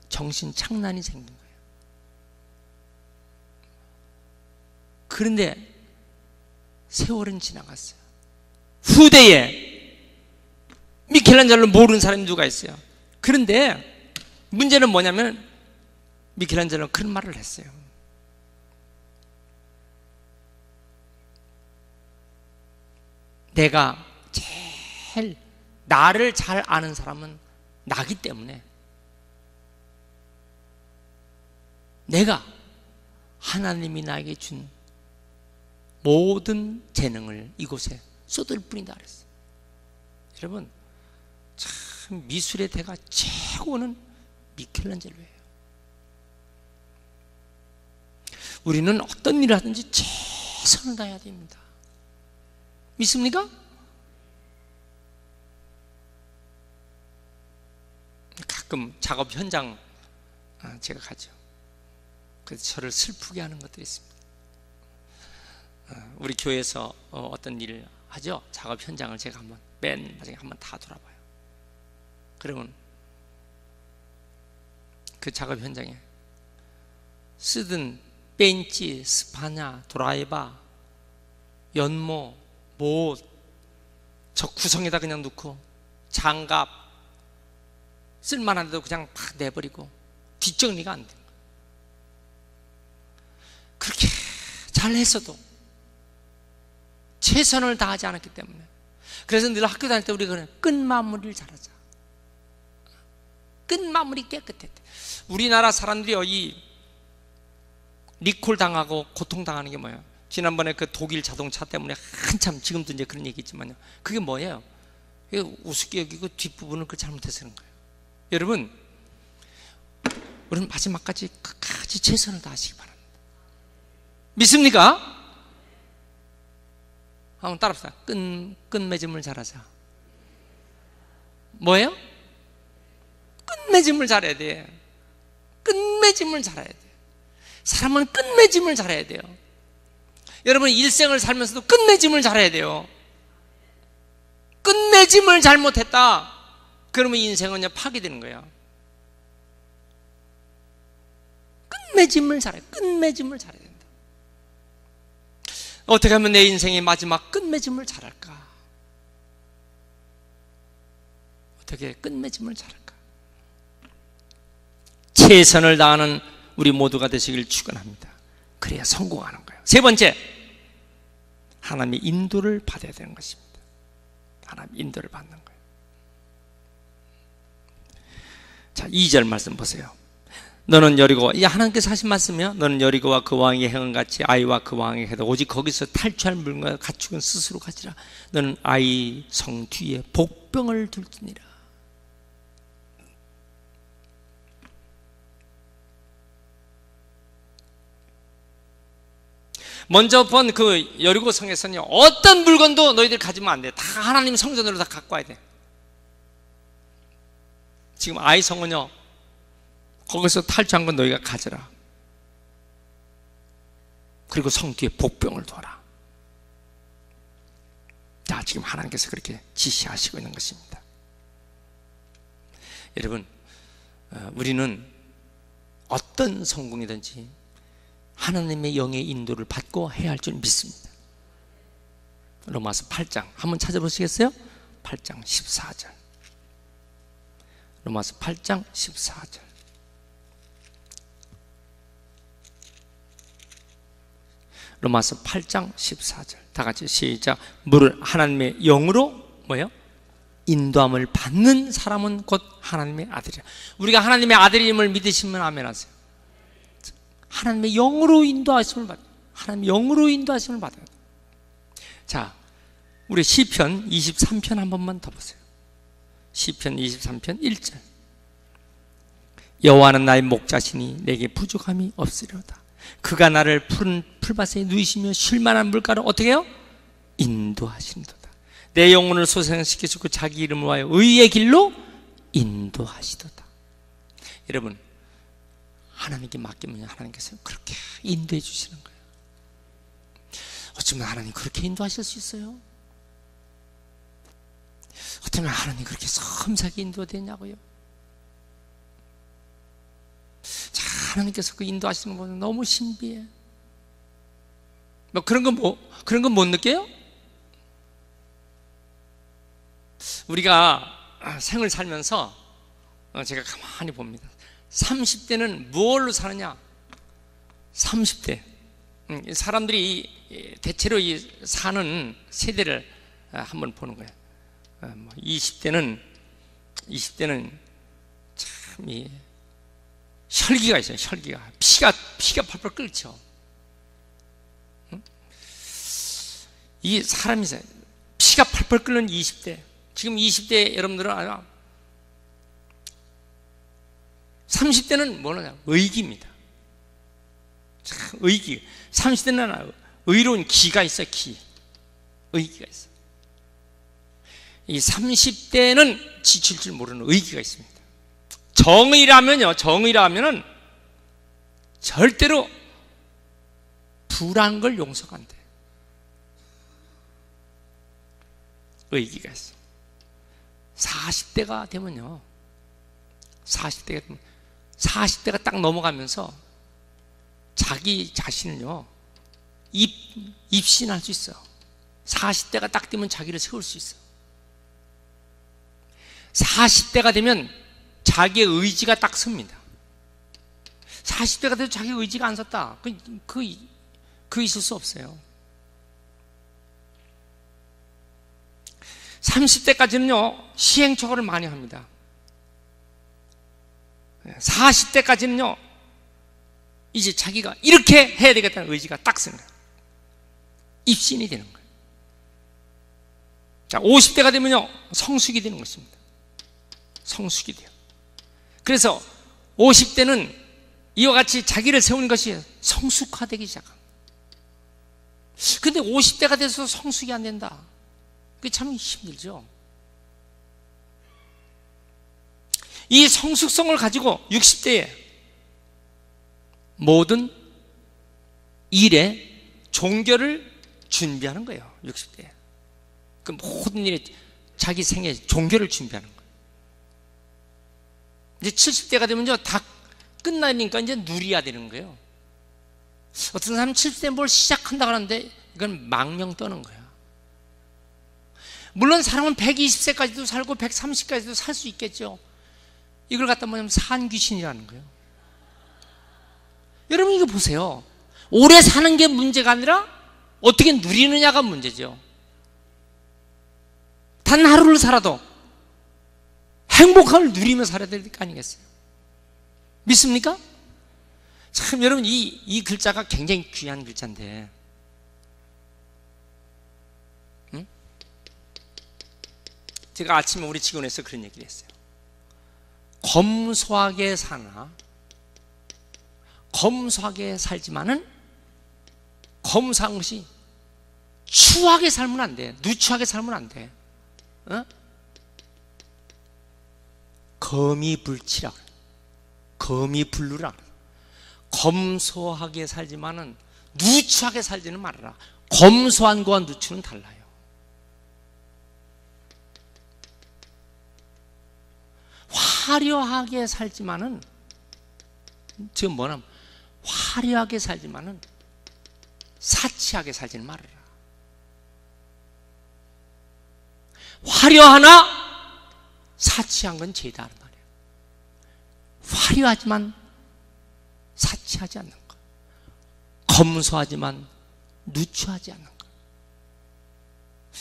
[SPEAKER 1] 정신 착란이 생긴 거예요. 그런데 세월은 지나갔어요. 후대에 미켈란젤로 모르는 사람이 누가 있어요? 그런데 문제는 뭐냐면 미켈란젤로는 그런 말을 했어요. 내가 제일 나를 잘 아는 사람은 나기 때문에 내가 하나님이 나에게 준 모든 재능을 이곳에 쏟을 뿐이다 그랬어요. 여러분, 참 미술의 대가 최고는 미켈란젤로예요. 우리는 어떤 일을 하든지 최선을 다해야 됩니다. 믿습니까? 가끔 작업 현장 제가 가죠. 그래서 저를 슬프게 하는 것들이 있습니다. 우리 교회에서 어떤 일을 하죠. 작업 현장을 제가 맨 마지막에 한번 다 돌아봐요. 그러면 그 작업 현장에 쓰던 벤치, 스파냐, 드라이버, 연모, 못, 저 구성에다 그냥 넣고 장갑, 쓸만한데도 그냥 다 내버리고 뒷정리가 안 된 거예요. 그렇게 잘했어도 최선을 다하지 않았기 때문에. 그래서 늘 학교 다닐 때 우리가 그래, 끝마무리를 잘하자. 끝마무리 깨끗했대. 우리나라 사람들이요, 이 리콜 당하고 고통당하는 게 뭐예요? 지난번에 그 독일 자동차 때문에 한참, 지금도 이제 그런 얘기 있지만요, 그게 뭐예요? 우습게 여기고 뒷부분을 그 잘못해서 그런 거예요. 여러분, 우리는 마지막까지 끝까지 최선을 다하시기 바랍니다. 믿습니까? 한번 따라합시다. 끝맺음을 잘하자. 뭐예요? 끝맺음을 잘해야 돼. 끝맺음을 잘해야 돼. 사람은 끝맺음을 잘해야 돼요. 여러분, 일생을 살면서도 끝맺음을 잘해야 돼요. 끝맺음을 잘못했다, 그러면 인생은 파괴되는 거예요. 끝맺음을 잘해. 끝맺음을 잘해야 된다. 어떻게 하면 내 인생의 마지막 끝맺음을 잘할까? 어떻게 끝맺음을 잘할까? 최선을 다하는 우리 모두가 되시길 축원합니다. 그래야 성공하는 거예요. 세 번째, 하나님의 인도를 받아야 되는 것입니다. 하나님 인도를 받는 거예요. 자, 2절 말씀 보세요. 너는 여리고, 이 하나님께서 하신 말씀이요, 너는 여리고와 그 왕의 행은 같이 아이와 그 왕의 해도 오직 거기서 탈취할 물건과 가축은 스스로 가지라. 너는 아이 성 뒤에 복병을 둘지니라. 먼저 본 그 여리고 성에서는요, 어떤 물건도 너희들 가지면 안 돼. 다 하나님 성전으로 다 갖고 와야 돼. 지금 아이 성은요, 거기서 탈취한 건 너희가 가져라. 그리고 성 뒤에 복병을 둬라. 자, 지금 하나님께서 그렇게 지시하시고 있는 것입니다. 여러분, 우리는 어떤 성공이든지 하나님의 영의 인도를 받고 해야 할 줄 믿습니다. 로마서 8장 한번 찾아보시겠어요? 8장 14절. 로마서 8장 14절. 로마서 8장 14절. 다 같이 시작. 물을 하나님의 영으로 뭐예요? 인도함을 받는 사람은 곧 하나님의 아들이야. 우리가 하나님의 아들임을 믿으시면 아멘 하세요. 하나님의 영으로 인도하심을 받아요. 하나님의 영으로 인도하심을 받아요. 자, 우리 시편 23편 한 번만 더 보세요. 시편 23편 1절. 여호와는 나의 목자시니 내게 부족함이 없으리로다. 그가 나를 푸른 풀밭에 누이시며 쉴만한 물가로 어떻게 해요? 인도하시도다. 내 영혼을 소생시키시고 자기 이름을 위하여 의의 길로 인도하시도다. 여러분, 하나님께 맡기면 하나님께서 그렇게 인도해 주시는 거예요. 어쩌면 하나님 그렇게 인도하실 수 있어요? 어쩌면 하나님 그렇게 섬세하게 인도되냐고요? 자, 하나님께서 그 인도하시는 거는 너무 신비해. 그런 건 못 느껴요? 우리가 생을 살면서 제가 가만히 봅니다. 30대는 무엇로 사느냐? 30대 사람들이 대체로 사는 세대를 한번 보는 거예요. 20대는 참 혈기가 있어요. 혈기가 피가 펄펄 끓죠. 이 사람이 피가 펄펄 끓는 20대. 지금 20대 여러분들은 아마 30대는 뭐냐? 의기입니다. 참 의기. 30대는 의로운 기가 있어요. 기. 의기가 있어요. 이 30대는 지칠 줄 모르는 의기가 있습니다. 정의라면은 절대로 불한 걸 용서가 안 돼. 의기가 있어. 40대가 되면요, 40대가 딱 넘어가면서 자기 자신을요 입신할 수 있어요. 40대가 딱 되면 자기를 세울 수 있어요. 40대가 되면 자기의 의지가 딱 섭니다. 40대가 돼도 자기 의지가 안 섰다. 그 있을 수 없어요. 30대까지는요 시행착오를 많이 합니다. 40대까지는요 이제 자기가 이렇게 해야 되겠다는 의지가 딱 서는 거예요. 입신이 되는 거예요. 자, 50대가 되면요 성숙이 되는 것입니다. 성숙이 돼요. 그래서 50대는 이와 같이 자기를 세우는 것이 성숙화되기 시작합니다. 근데 50대가 돼서 성숙이 안 된다. 그게 참 힘들죠. 이 성숙성을 가지고 60대에 모든 일에 종교를 준비하는 거예요. 60대에. 그 모든 일에 자기 생에 종교를 준비하는 거예요. 이제 70대가 되면요 다 끝나니까 이제 누려야 되는 거예요. 어떤 사람은 70대 뭘 시작한다고 하는데 이건 망령 떠는 거야. 물론 사람은 120세까지도 살고 130까지도 살 수 있겠죠. 이걸 갖다 뭐냐면 산귀신이라는 거예요. 여러분 이거 보세요. 오래 사는 게 문제가 아니라 어떻게 누리느냐가 문제죠. 단 하루를 살아도 행복함을 누리며 살아야 될 거 아니겠어요? 믿습니까? 참 여러분 이 글자가 굉장히 귀한 글자인데 응? 제가 아침에 우리 직원에서 그런 얘기를 했어요. 검소하게 사나 검소하게 살지만은 검소한 것이 추하게 살면 안 돼. 누추하게 살면 안 돼. 어? 거미불치라 거미불루라 검소하게 살지만은 누추하게 살지는 말아라. 검소한 거와 누추는 달라요. 화려하게 살지만은 지금 뭐냐면 화려하게 살지만은 사치하게 살지는 말아라. 화려하나 사치한 건 죄다 하는 말이에요. 화려하지만 사치하지 않는 것, 검소하지만 누추하지 않는 것.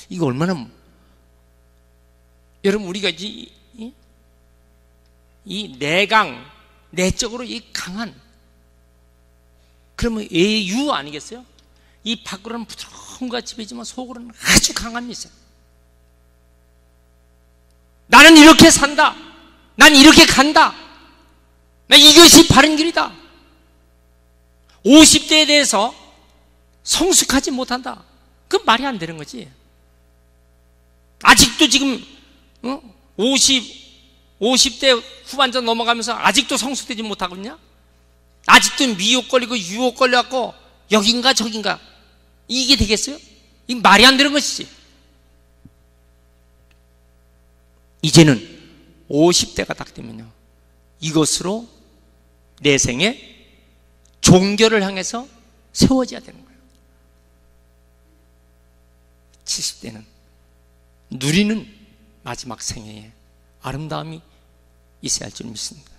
[SPEAKER 1] 이거 얼마나 여러분 우리가 이 내적으로 이 강한 그러면 애유 아니겠어요? 이 밖으로는 부드러운 것 같이 보이지만 속으로는 아주 강한 미세. 나는 이렇게 산다. 난 이렇게 간다. 나 이것이 바른 길이다. 50대에 대해서 성숙하지 못한다. 그건 말이 안 되는 거지. 아직도 지금 50대 후반전 넘어가면서 아직도 성숙되지 못하고 있냐? 아직도 미혹 걸리고 유혹 걸려갖고 여긴가 저긴가 이게 되겠어요? 이게 말이 안 되는 것이지. 이제는 50대가 딱 되면요 이것으로 내 생에 종교를 향해서 세워져야 되는 거예요. 70대는 누리는 마지막 생애에 아름다움이 있어야 할 줄 믿습니다.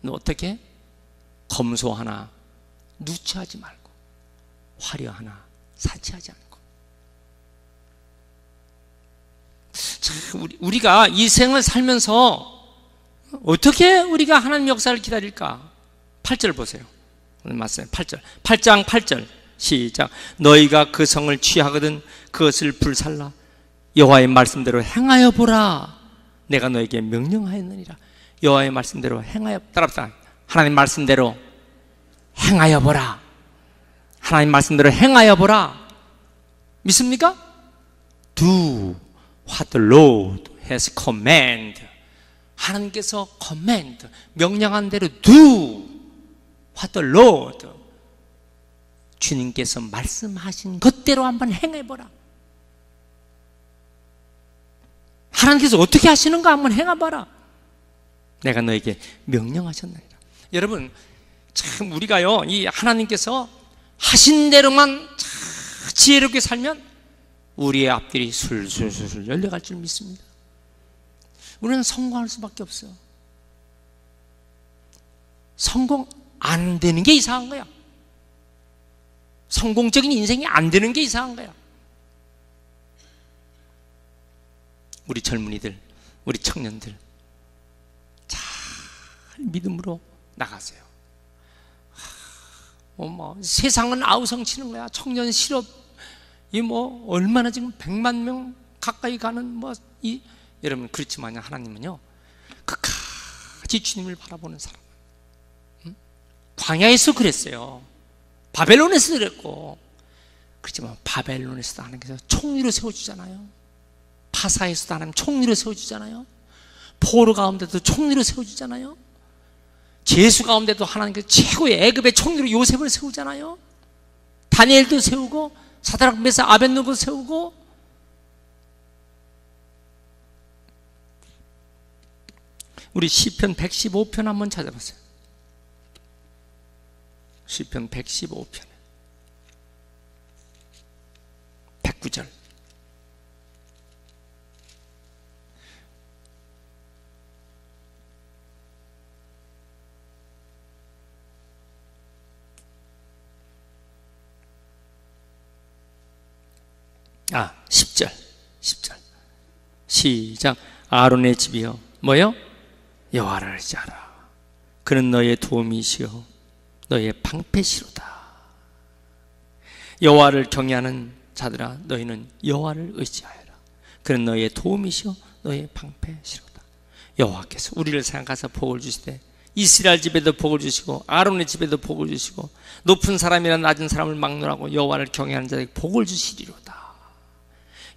[SPEAKER 1] 어떻게? 검소하나 누추하지 말고 화려하나 사치하지 않고. 참 우리가 이 생을 살면서 어떻게 우리가 하나님 역사를 기다릴까? 8절 보세요. 오늘 말씀 8절 8장 8절 시작. 너희가 그 성을 취하거든 그것을 불살라 여호와의 말씀대로 행하여 보라. 내가 너에게 명령하였느니라. 여호와의 말씀대로 행하여 따라합시다. 하나님 말씀대로 행하여 보라. 하나님 말씀대로 행하여 보라. 믿습니까? Do what the Lord has commanded. 하나님께서 command 명령한 대로 do what the Lord 주님께서 말씀하신 것대로 한번 행해보라. 하나님께서 어떻게 하시는가 한번 행해봐라. 내가 너에게 명령하셨나이다. 여러분 참 우리가요 이 하나님께서 하신 대로만 지혜롭게 살면 우리의 앞길이 술술술 열려갈 줄 믿습니다. 우리는 성공할 수밖에 없어요. 성공 안 되는 게 이상한 거야. 성공적인 인생이 안 되는 게 이상한 거야. 우리 젊은이들, 우리 청년들 잘 믿음으로 나가세요. 세상은 아우성치는 거야. 청년 실업 이 얼마나 지금 100만 명 가까이 가는 여러분, 그렇지만 하나님은요 끝까지 주님을 바라보는 사람. 광야에서 그랬어요. 바벨론에서 그랬고. 그렇지만 바벨론에서도 하나님께서 총리로 세워주잖아요. 파사에서도 하나님 총리로 세워주잖아요. 포로 가운데도 총리로 세워주잖아요. 제수 가운데도 하나님께서 최고의 애굽의 총리로 요셉을 세우잖아요. 다니엘도 세우고 사드락 메삭 아벳느고도 세우고. 우리 시편 115편 한번 찾아보세요. 시편 115편 109절. 아, 10절. 시작. 아론의 집이여 뭐요? 여호와를 알지어라. 그는 너의 도움이시여 너의 방패시로다. 여호와를 경외하는 자들아 너희는 여호와를 의지하여라. 그는 너의 도움이시여 너의 방패시로다. 여호와께서 우리를 생각하사 복을 주시되 이스라엘 집에도 복을 주시고 아론의 집에도 복을 주시고 높은 사람이나 낮은 사람을 막론하고 여호와를 경외하는 자에게 복을 주시리로다.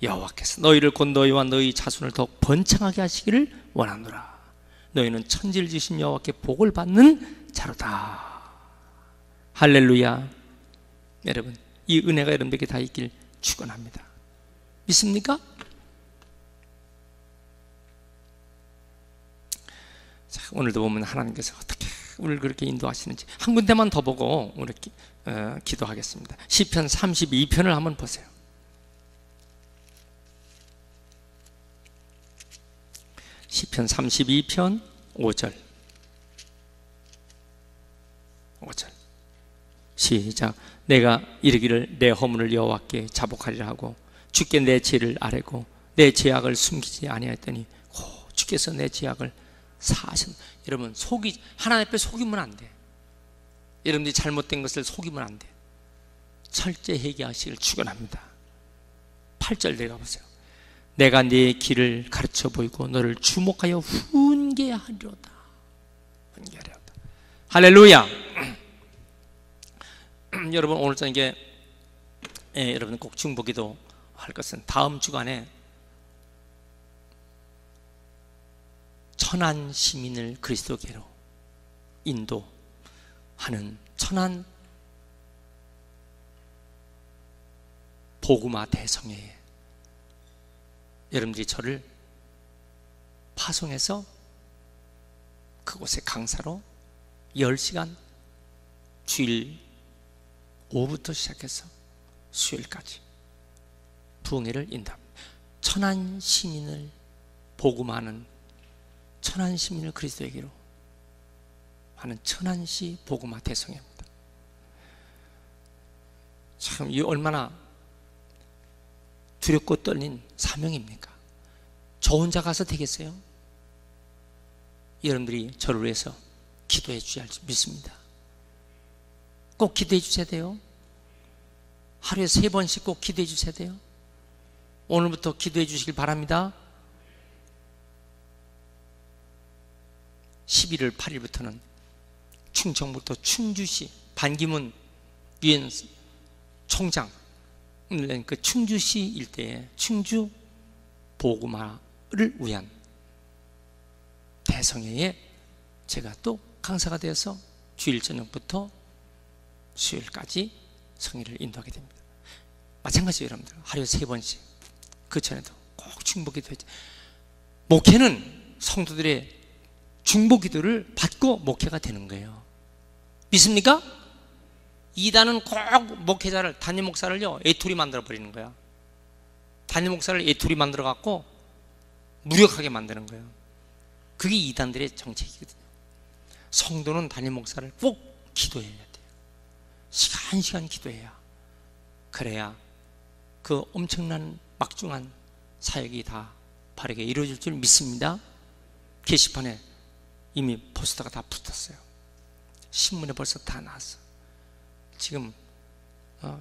[SPEAKER 1] 여호와께서 너희를 곧 너희와 너희 자손을 더욱 번창하게 하시기를 원하노라. 너희는 천지를 지으신 여호와께 복을 받는 자로다. 할렐루야. 여러분, 이 은혜가 여러분에게 다 있길 축원합니다. 믿습니까? 자, 오늘도 보면 하나님께서 어떻게 우리를 그렇게 인도하시는지 한 군데만 더 보고 우리 기도하겠습니다. 시편 32편을 한번 보세요. 시편 32편 5절. 시작. 내가 이르기를 내 허물을 여호와께 자복하리라 하고 주께 내 죄를 아뢰고 내 죄악을 숨기지 아니하였더니 주께서 내 죄악을 사하신. 여러분, 하나님 앞에 속이면 안 돼. 여러분들이 잘못된 것을 속이면 안 돼. 철저히 회개하시기를 축원합니다. 8절 내려가보세요. 내가 네 길을 가르쳐 보이고 너를 주목하여 훈계하리로다. 할렐루야. 여러분, 오늘 저녁에 여러분 꼭 중보기도 할 것은 다음 주간에 천한 시민을 그리스도께로 인도하는 천한 복음화 대성회에 여러분들이 저를 파송해서 그곳에 강사로 10시간 주일 오후부터 시작해서 수요일까지 부흥회를 인도합니다. 천한 시민을 복음하는, 천한 시민을 그리스도에게로 하는 천한시 복음화 대성회입니다. 참, 이 얼마나 두렵고 떨린 사명입니까? 저 혼자 가서 되겠어요? 여러분들이 저를 위해서 기도해 주셔야 할 줄 믿습니다. 꼭 기도해 주셔야 돼요. 하루에 3번씩 꼭 기도해 주셔야 돼요. 오늘부터 기도해 주시길 바랍니다. 11월 8일부터는 충청북도 충주시 반기문 유엔 총장, 그 충주시 일대에 충주 복음화를 위한 대성회에 제가 또 강사가 되어서 주일 저녁부터 수요일까지 성회를 인도하게 됩니다. 마찬가지로 여러분들 하루에 3번씩, 그 전에도 꼭 중보기도 했죠. 목회는 성도들의 중보기도를 받고 목회가 되는 거예요. 믿습니까? 이단은 꼭 목회자를, 담임 목사를요 애투리 만들어 버리는 거야. 담임 목사를 애투리 만들어 갖고 무력하게 만드는 거예요. 그게 이단들의 정책이거든요. 성도는 담임 목사를 꼭 기도해야 돼요. 시간 기도해야, 그래야 그 엄청난 막중한 사역이 다 바르게 이루어질 줄 믿습니다. 게시판에 이미 포스터가 다 붙었어요. 신문에 벌써 다 나왔어. 지금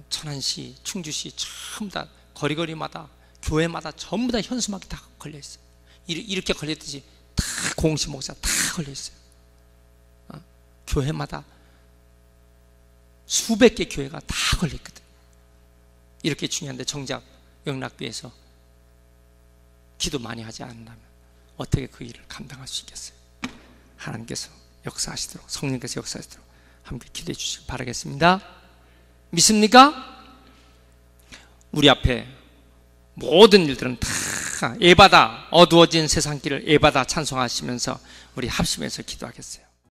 [SPEAKER 1] 천안시, 충주시 전부 다 거리마다, 교회마다 전부 다 현수막이 다 걸려있어요. 이렇게 걸렸듯이 다 공식 목사 다 걸려있어요. 교회마다 수백 개 교회가 다 걸려있거든. 이렇게 중요한데 정작 영락교에서 기도 많이 하지 않는다면 어떻게 그 일을 감당할 수 있겠어요? 하나님께서 역사하시도록, 성령께서 역사하시도록 함께 기도해 주시기 바라겠습니다. 믿습니까? 우리 앞에 모든 일들은 다 예바다, 어두워진 세상길을 예바다 찬송하시면서 우리 합심해서 기도하겠어요.